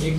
1.5